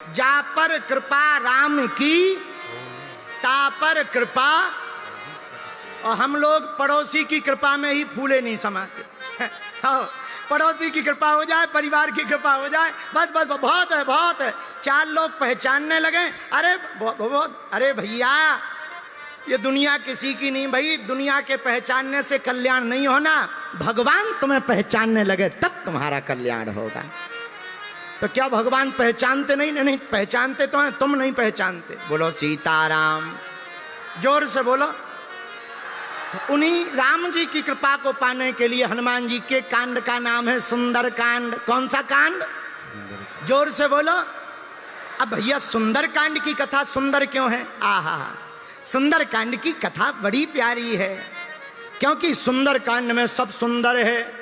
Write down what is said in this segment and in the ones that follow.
जा पर कृपा राम की ता पर कृपा। और हम लोग पड़ोसी की कृपा में ही फूले नहीं समाते। पड़ोसी की कृपा हो जाए, परिवार की कृपा हो जाए, बस बस बहुत है, बहुत है। चार लोग पहचानने लगे, अरे बहुत, अरे भैया ये दुनिया किसी की नहीं भाई। दुनिया के पहचानने से कल्याण नहीं होना, भगवान तुम्हें पहचानने लगे तब तुम्हारा कल्याण होगा। तो क्या भगवान पहचानते नहीं? नहीं पहचानते तो हैं, तुम नहीं पहचानते। बोलो सीताराम, जोर से बोलो। उन्हीं राम जी की कृपा को पाने के लिए हनुमान जी के कांड का नाम है सुंदर कांड। कौन सा कांड? जोर से बोलो। अब भैया सुंदर कांड की कथा सुंदर क्यों है? आहा, सुंदर कांड की कथा बड़ी प्यारी है, क्योंकि सुंदर कांड में सब सुंदर है।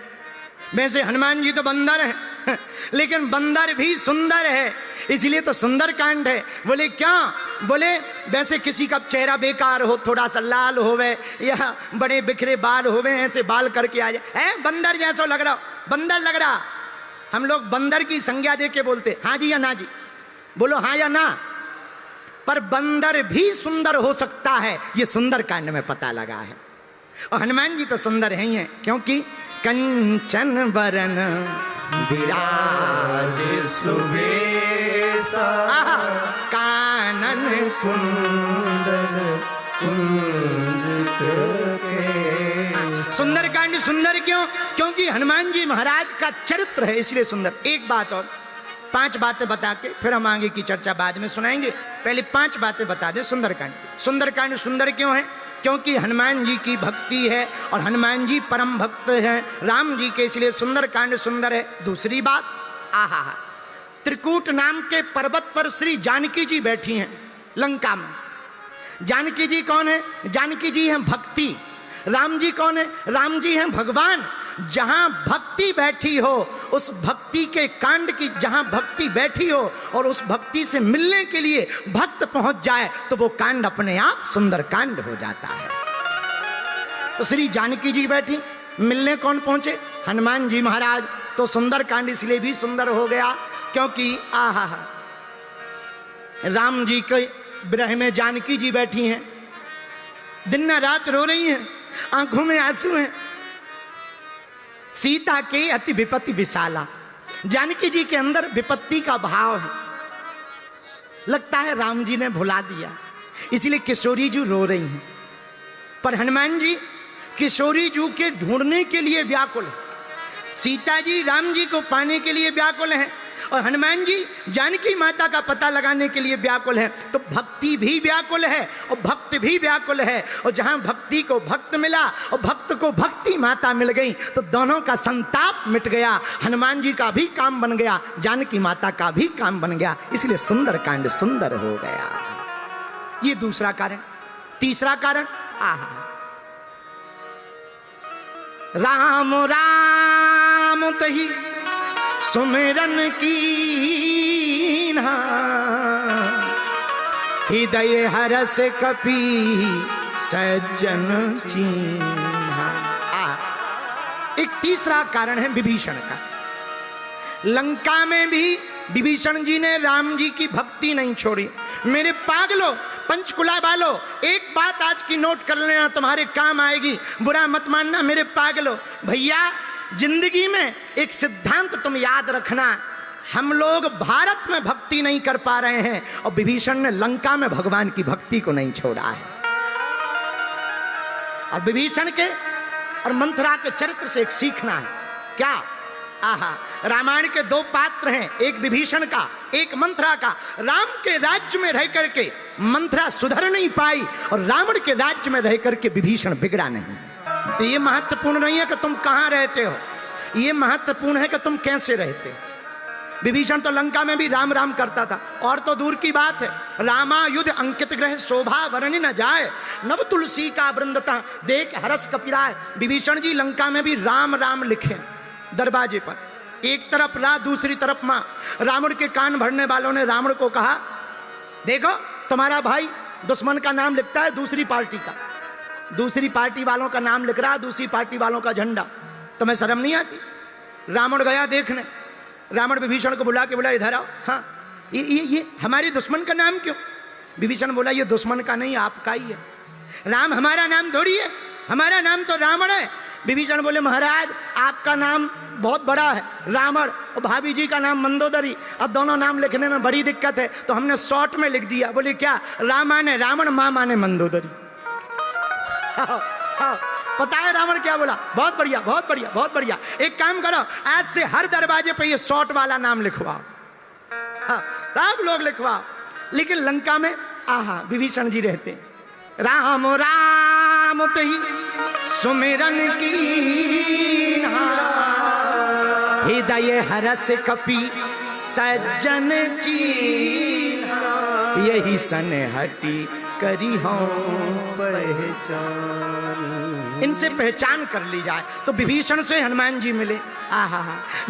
वैसे हनुमान जी तो बंदर हैं, लेकिन बंदर भी सुंदर है, इसलिए तो सुंदर कांड है। बोले क्या? बोले वैसे किसी का चेहरा बेकार हो, थोड़ा सा लाल होवे या बड़े बिखरे बाल होवे, ऐसे बाल करके आ जाए, है बंदर जैसा लग रहा, बंदर लग रहा। हम लोग बंदर की संज्ञा दे के बोलते हाँ जी या ना जी। बोलो हाँ या ना। पर बंदर भी सुंदर हो सकता है, ये सुंदर कांड में पता लगा है। और हनुमान जी तो सुंदर हैं ही हैं, क्योंकि कंचन बरन विराज सुबेसा कानन कुंडल कुंजित के। सुंदर कांड सुंदर क्यों? क्योंकि हनुमान जी महाराज का चरित्र है, इसलिए सुंदर। एक बात और, 5 बातें बता के फिर हम आगे की चर्चा बाद में सुनाएंगे। पहले 5 बातें बता दे सुंदरकांड। सुंदरकांड सुंदर क्यों है? क्योंकि हनुमान जी की भक्ति है और हनुमान जी परम भक्त हैं राम जी के, इसलिए सुंदरकांड सुंदर है। दूसरी बात, आहा, त्रिकूट नाम के पर्वत पर श्री जानकी जी बैठी हैं लंका में। जानकी जी कौन है? जानकी जी हैं भक्ति। राम जी कौन है? राम जी हैं भगवान। जहां भक्ति बैठी हो, उस भक्ति के कांड की जहां भक्ति बैठी हो और उस भक्ति से मिलने के लिए भक्त पहुंच जाए तो वो कांड अपने आप सुंदर कांड हो जाता है। तो श्री जानकी जी बैठी, मिलने कौन पहुंचे? हनुमान जी महाराज। तो सुंदर कांड इसलिए भी सुंदर हो गया क्योंकि आहा, राम जी के विरह में जानकी जी बैठी हैं, दिन रात रो रही हैं, आंखों में आंसू हैं। सीता के अति विपत्ति विशाला, जानकी जी के अंदर विपत्ति का भाव है। लगता है राम जी ने भुला दिया, इसलिए किशोरी जी रो रही हैं। पर हनुमान जी किशोरी जी के ढूंढने के लिए व्याकुल है, सीता जी राम जी को पाने के लिए व्याकुल हैं, और हनुमान जी जानकी माता का पता लगाने के लिए व्याकुल है। तो भक्ति भी व्याकुल है और भक्त भी व्याकुल है। और जहां भक्ति को भक्त मिला और भक्त को भक्ति माता मिल गई तो दोनों का संताप मिट गया। हनुमान जी का भी काम बन गया, जानकी माता का भी काम बन गया, इसलिए सुंदर कांड सुंदर हो गया। ये दूसरा कारण। तीसरा कारण, आहा, राम राम तही सुमिरन की हृदय हरस कपि सज्जन चीन्हा। एक तीसरा कारण है विभीषण का। लंका में भी विभीषण जी ने राम जी की भक्ति नहीं छोड़ी। मेरे पागलों, पंचकुला वालों, एक बात आज की नोट कर लेना, तुम्हारे काम आएगी, बुरा मत मानना मेरे पागलों। भैया जिंदगी में एक सिद्धांत तुम याद रखना, हम लोग भारत में भक्ति नहीं कर पा रहे हैं और विभीषण ने लंका में भगवान की भक्ति को नहीं छोड़ा है। और विभीषण के और मंथरा के चरित्र से एक सीखना है। क्या? आहा, रामायण के 2 पात्र हैं, एक विभीषण का, एक मंथरा का। राम के राज्य में रह करके मंथरा सुधर नहीं पाई और रावण के राज्य में रह करके विभीषण बिगड़ा नहीं। तो ये महत्वपूर्ण नहीं है कि तुम कहां रहते हो, ये महत्वपूर्ण है कि तुम कैसे रहते हो। विभीषण तो लंका में भी राम राम करता था, और तो दूर की बात है, रामायुध अंकित ग्रह शोभा वर्णि न जाए, नव तुलसी का वृंदता देख हरस कपिराय। विभीषण जी लंका में भी राम राम लिखे दरवाजे पर, एक तरफ रा दूसरी तरफ मां। रावण के कान भरने वालों ने रावण को कहा, देखो तुम्हारा भाई दुश्मन का नाम लिखता है दूसरी पार्टी का, दूसरी पार्टी वालों का नाम लिख रहा, दूसरी पार्टी वालों का झंडा, तुम्हें शर्म नहीं आती? रावण गया देखने, रावण विभीषण को बुला के बोला, इधर आओ। हाँ, ये हमारे दुश्मन का नाम क्यों? विभीषण बोला ये दुश्मन का नहीं, आपका ही है। राम हमारा नाम थोड़ी है, हमारा नाम तो रावण है। विभीषण बोले महाराज आपका नाम बहुत बड़ा है रावण, और भाभी जी का नाम मंदोदरी, अब दोनों नाम लिखने में बड़ी दिक्कत है, तो हमने शॉर्ट में लिख दिया। बोले क्या? राम माने रावण, माँ माने मंदोदरी। पता है रावण क्या बोला? बहुत बढ़िया, बहुत बढ़िया, बहुत बढ़िया। एक काम करो, आज से हर दरवाजे पे ये शॉर्ट वाला नाम लिखवाओ। सब लोग लिखवाओ। लेकिन लंका में आहा विभीषण जी रहते हैं। राम राम तही सुमिरन की हृदय हरस कपि सज्जन चीन्हा, यही सन हटी करी हो पहचान। इनसे पहचान कर ली जाए तो विभीषण से हनुमान जी मिले। आहा,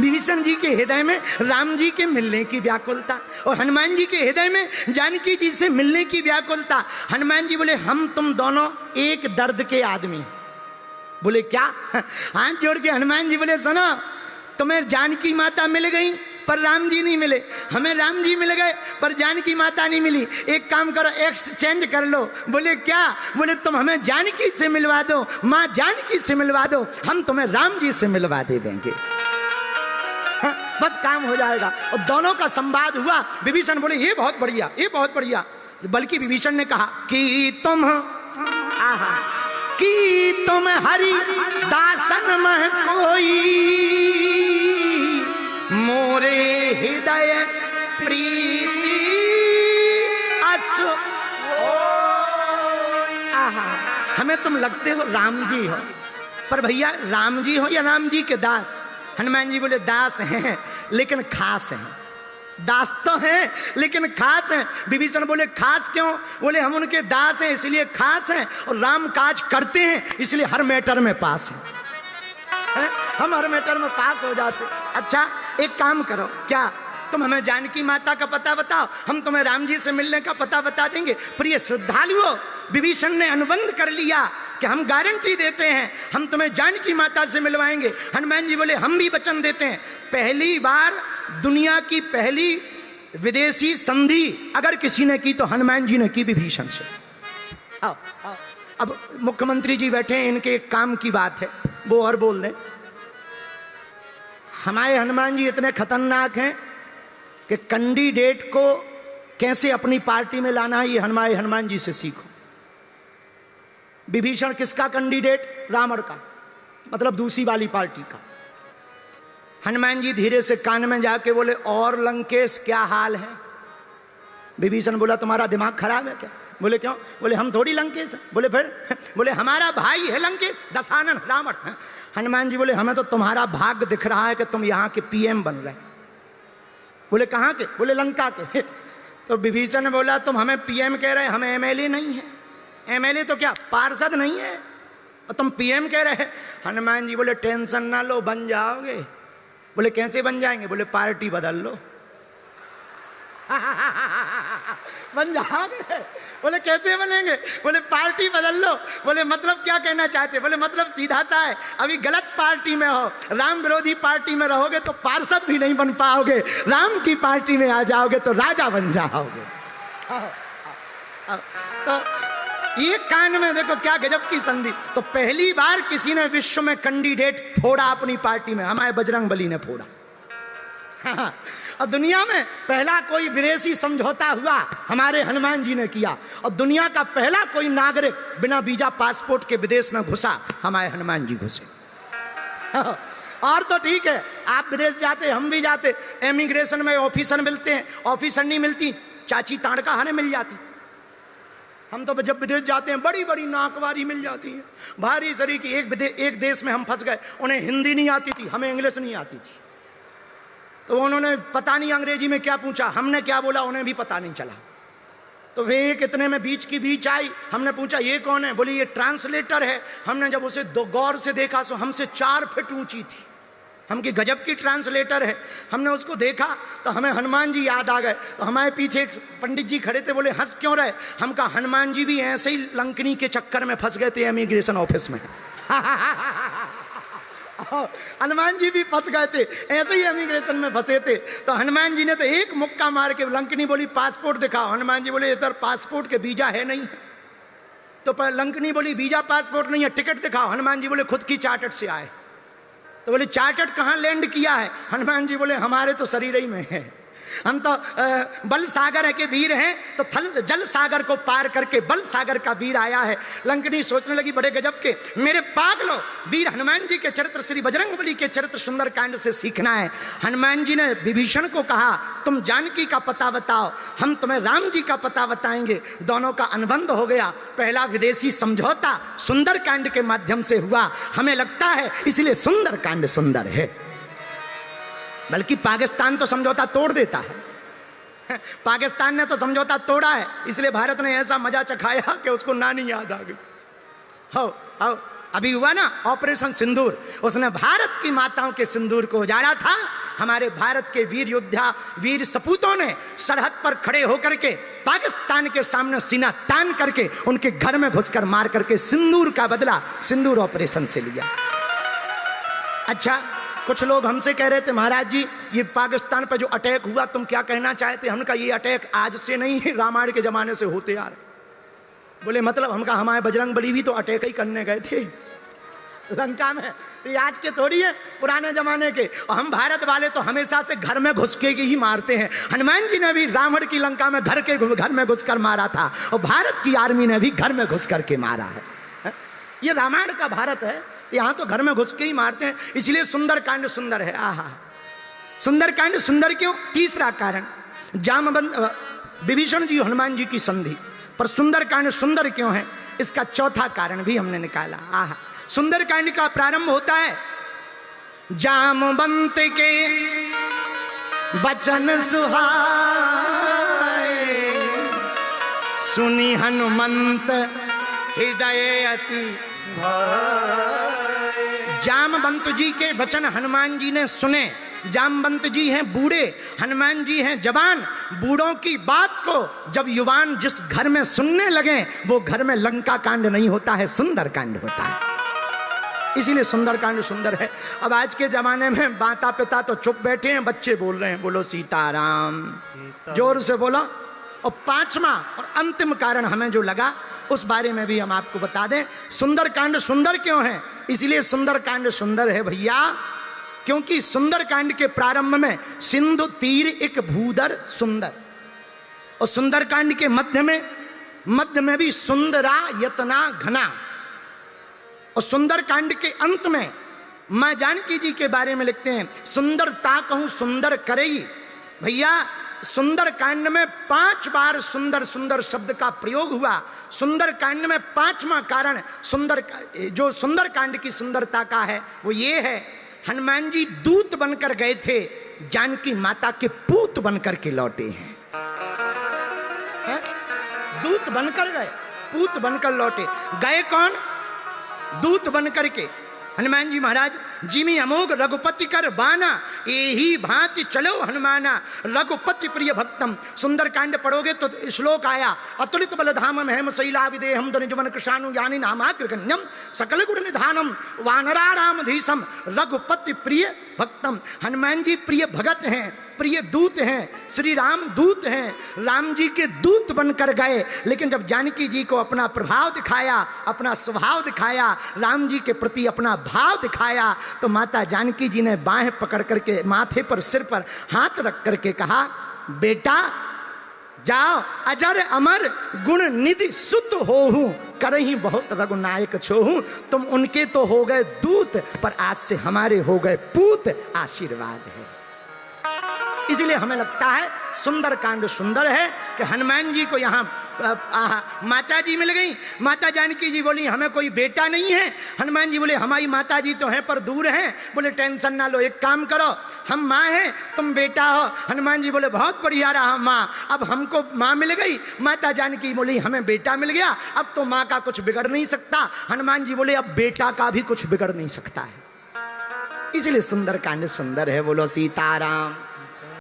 विभीषण जी के हृदय में राम जी के मिलने की व्याकुलता, और हनुमान जी के हृदय में जानकी जी से मिलने की व्याकुलता। हनुमान जी बोले हम तुम दोनों एक दर्द के आदमी। बोले क्या? हाथ जोड़ के हनुमान जी बोले सुनो, तुम्हें जानकी माता मिल गई पर राम जी नहीं मिले, हमें राम जी मिल गए पर जानकी माता नहीं मिली। एक काम करो, एक्सचेंज कर लो। बोले क्या? बोले तुम हमें जानकी से मिलवा दो, माँ जानकी से मिलवा दो, हम तुम्हें राम जी से मिलवा दे देंगे। बस काम हो जाएगा। और दोनों का संवाद हुआ। विभीषण बोले ये बहुत बढ़िया, ये बहुत बढ़िया। बल्कि विभीषण ने कहा कि तुम कि तुम हरि दासन में कोई, मोरे हृदय प्रीति अस। हमें तुम लगते हो राम जी हो, पर भैया राम जी हो या राम जी के दास? हनुमान जी बोले दास हैं लेकिन खास हैं। दास तो हैं लेकिन खास हैं। विभीषण बोले खास क्यों? बोले हम उनके दास हैं इसलिए खास हैं, और राम काज करते हैं इसलिए हर मैटर में पास हैं। हम हर मैटर में पास हो जाते। अच्छा एक काम करो, क्या तुम हमें जानकी माता का पता बताओ, हम तुम्हें राम जी से मिलने का पता बता देंगे। प्रिय श्रद्धालुओं, विभीषण ने अनुबंध कर लिया कि हम गारंटी देते हैं हम तुम्हें जानकी माता से मिलवाएंगे। हनुमान जी बोले हम भी वचन देते हैं। पहली बार दुनिया की पहली विदेशी संधि अगर किसी ने की तो हनुमान जी ने की विभीषण से। आओ, आओ। अब मुख्यमंत्री जी बैठे हैं, इनके एक काम की बात है वो और बोल दें। हमारे हनुमान जी इतने खतरनाक हैं कि कैंडिडेट को कैसे अपनी पार्टी में लाना है ये हमारे हनुमान जी से सीखो। विभीषण किसका कैंडिडेट? रावण का, मतलब दूसरी वाली पार्टी का। हनुमान जी धीरे से कान में जाके बोले और लंकेश क्या हाल है? विभीषण बोला तुम्हारा दिमाग खराब है क्या? बोले क्यों? बोले हम थोड़ी लंकेश हैं। बोले फिर? बोले हमारा भाई है लंकेश, दशानन रावण। हनुमान जी बोले हमें तो तुम्हारा भाग्य दिख रहा है कि तुम यहाँ के पीएम बन रहे। बोले कहाँ के? बोले लंका के। तो विभीषण ने बोला तुम हमें पीएम कह रहे, हमें एमएलए नहीं है। एमएलए तो क्या पार्षद नहीं है, और तुम पीएम कह रहे। हनुमान जी बोले टेंशन ना लो, बन जाओगे। बोले कैसे बन जाएंगे? बोले पार्टी बदल लो। बन जाओगे? बोले कैसे बनेंगे? बोले पार्टी बदल लो। बोले मतलब क्या कहना चाहते? बोले मतलब सीधा सा है, अभी गलत पार्टी में हो, राम विरोधी पार्टी में रहोगे तो पार्षद भी नहीं बन पाओगे, राम की पार्टी में आ जाओगे तो राजा बन जाओगे। तो ये कान में देखो क्या गजब की संधि। तो पहली बार किसी ने विश्व में कैंडिडेट फोड़ा अपनी पार्टी में, हमारे बजरंगबली ने फोड़ा। और दुनिया में पहला कोई विदेशी समझौता हुआ हमारे हनुमान जी ने किया, और दुनिया का पहला कोई नागरिक बिना वीजा पासपोर्ट के विदेश में घुसा, हमारे हनुमान जी घुसे। और तो ठीक है आप विदेश जाते, हम भी जाते, इमिग्रेशन में ऑफिसर मिलते हैं, ऑफिसर नहीं मिलती, चाची ताड़का हमें मिल जाती। हम तो जब विदेश जाते हैं बड़ी बड़ी नाकवारी मिल जाती है, भारी सरी की। एक देश में हम फंस गए, उन्हें हिंदी नहीं आती थी, हमें इंग्लिश नहीं आती थी, तो उन्होंने पता नहीं अंग्रेजी में क्या पूछा, हमने क्या बोला उन्हें भी पता नहीं चला। तो वे कितने में बीच की बीच आई, हमने पूछा ये कौन है? बोली ये ट्रांसलेटर है। हमने जब उसे गौर से देखा तो हमसे 4 फीट ऊंची थी, हम की गजब की ट्रांसलेटर है। हमने उसको देखा तो हमें हनुमान जी याद आ गए। तो हमारे पीछे एक पंडित जी खड़े थे, बोले हंस क्यों रहे? हम कहा हनुमान जी भी ऐसे ही लंकनी के चक्कर में फंस गए थे इमिग्रेशन ऑफिस में। हनुमान जी भी फंस गए थे, ऐसे ही इमिग्रेशन में फंसे थे। तो हनुमान जी ने तो एक मुक्का मार के, लंकनी बोली पासपोर्ट दिखाओ। हनुमान जी बोले इधर पासपोर्ट के वीजा है नहीं है। तो लंकनी बोली वीजा पासपोर्ट नहीं है, टिकट दिखाओ। हनुमान जी बोले खुद की चार्टर्ड से आए। तो बोले चार्टर्ड कहाँ लैंड किया है? हनुमान जी बोले हमारे तो शरीर ही में है, हम तो बल सागर के वीर हैं, तो थल जल सागर को पार करके बल सागर का वीर आया है। लंकनी सोचने लगी बड़े गजब के, मेरे पागलो, वीर हनुमान जी के चरित्र, श्री बजरंगबली के चरित्र सुंदर कांड से सीखना है। हनुमान जी ने विभीषण को कहा तुम जानकी का पता बताओ, हम तुम्हें राम जी का पता बताएंगे। दोनों का अनुबंध हो गया। पहला विदेशी समझौता सुंदर कांड के माध्यम से हुआ, हमें लगता है इसलिए सुंदर कांड सुंदर है। बल्कि पाकिस्तान तो समझौता तोड़ देता है, पाकिस्तान ने तो समझौता तोड़ा है, इसलिए भारत ने ऐसा मजा चखाया कि उसको नानी याद आ गई। हो अभी हुआ ना ऑपरेशन सिंदूर, उसने भारत की माताओं के सिंदूर को उजाड़ा था। हमारे भारत के वीर योद्धा, वीर सपूतों ने सरहद पर खड़े होकर के पाकिस्तान के सामने सीना तान करके उनके घर में घुसकर मार करके सिंदूर का बदला सिंदूर ऑपरेशन से लिया। अच्छा, कुछ लोग हमसे कह रहे थे महाराज जी ये पाकिस्तान पर जो अटैक हुआ तुम क्या कहना चाहते? हमने कहा ये अटैक आज से नहीं है, रामायण के जमाने से होते आ रहे। बोले मतलब? हम कहा हमारे बजरंगबली भी तो अटैक ही करने गए थे लंका में, तो आज के थोड़ी है, पुराने जमाने के। और हम भारत वाले तो हमेशा से घर में घुस के ही मारते हैं। हनुमान जी ने भी रावण की लंका में घर में घुसकर मारा था, और भारत की आर्मी ने भी घर में घुस करके मारा है। ये रामायण का भारत है, यहां तो घर में घुस के ही मारते हैं, इसलिए सुंदर कांड सुंदर है। आहा, सुंदर कांड सुंदर क्यों? तीसरा कारण, जामवंत विभीषण जी हनुमान जी की संधि पर सुंदर कांड सुंदर क्यों है, इसका चौथा कारण भी हमने निकाला। आहा, सुंदर कांड का प्रारंभ होता है जामवंत के वचन सुहाए, सुनी हनुमंत हृदय अति जामवंत जी के वचन हनुमान जी ने सुने। जामवंत जी हैं बूढ़े, हनुमान जी हैं जवान। बूढ़ों की बात को जब युवान जिस घर में सुनने लगे, वो घर में लंका कांड नहीं होता है, सुंदर कांड होता है। इसीलिए सुंदर कांड सुंदर है। अब आज के जमाने में माता पिता तो चुप बैठे हैं, बच्चे बोल रहे हैं बोलो सीताराम, जोर से बोलो। और पांचवा और अंतिम कारण हमें जो लगा उस बारे में भी हम आपको बता दें। सुंदर कांड सुंदर क्यों है? इसलिए सुंदर कांड सुंदर है भैया क्योंकि सुंदर कांड के प्रारंभ में सिंधु तीर एक भूधर सुंदर, और सुंदर कांड के मध्य में भी सुंदरा यतना घना, और सुंदर कांड के अंत में मां जानकी जी के बारे में लिखते हैं सुंदरता कहूं सुंदर करई। भैया सुंदर कांड में 5 बार सुंदर सुंदर शब्द का प्रयोग हुआ। सुंदर कांड में 5वां कारण जो सुंदर कांड की सुंदरता का है वो ये है, हनुमान जी दूत बनकर गए थे, जानकी माता के पूत बनकर के लौटे हैं। दूत बनकर गए, पूत बनकर लौटे। गए कौन? दूत बनकर के। हनुमान जी महाराज जिमी अमोघ रघुपति कर बाना, एही भांति चलो हनुमाना, रघुपति प्रिय भक्तम। सुंदर कांड पढ़ोगे तो श्लोक आया, अतुलित बलधाम हेम शैला विदेहम धनुजवन कृशानु यानी नामाग्रगण्यम सकल गुण निधानम वानराणाम धीसम रघुपति प्रिय भक्तम। हनुमान जी प्रिय भगत हैं, प्रिय दूत हैं, श्री राम दूत हैं, राम जी के दूत बनकर गए। लेकिन जब जानकी जी को अपना प्रभाव दिखाया, अपना स्वभाव दिखाया, राम जी के प्रति अपना भाव दिखाया, तो माता जानकी जी ने बाहें पकड़ करके माथे पर सिर पर हाथ रख करके कहा बेटा जाओ अजर अमर गुण निधि सुत होहूं, करही बहुत रघुनायक छोहूं। तुम उनके तो हो गए दूत, पर आज से हमारे हो गए पूत, आशीर्वाद है। इसलिए हमें लगता है सुंदर कांड सुंदर है कि हनुमान जी को यहाँ माता जी मिल गई। माता जानकी जी बोली हमें कोई बेटा नहीं है। हनुमान जी बोले हमारी माता जी तो हैं पर दूर हैं। बोले टेंशन ना लो, एक काम करो, हम माँ हैं तुम बेटा हो। हनुमान जी बोले बहुत बढ़िया रहा माँ, अब हमको माँ मिल गई। माता जानकी बोली हमें बेटा मिल गया, अब तो माँ का कुछ बिगड़ नहीं सकता। हनुमान जी बोले अब बेटा का भी कुछ बिगड़ नहीं सकता है। इसलिए सुंदर कांड सुंदर है। बोलो सीताराम।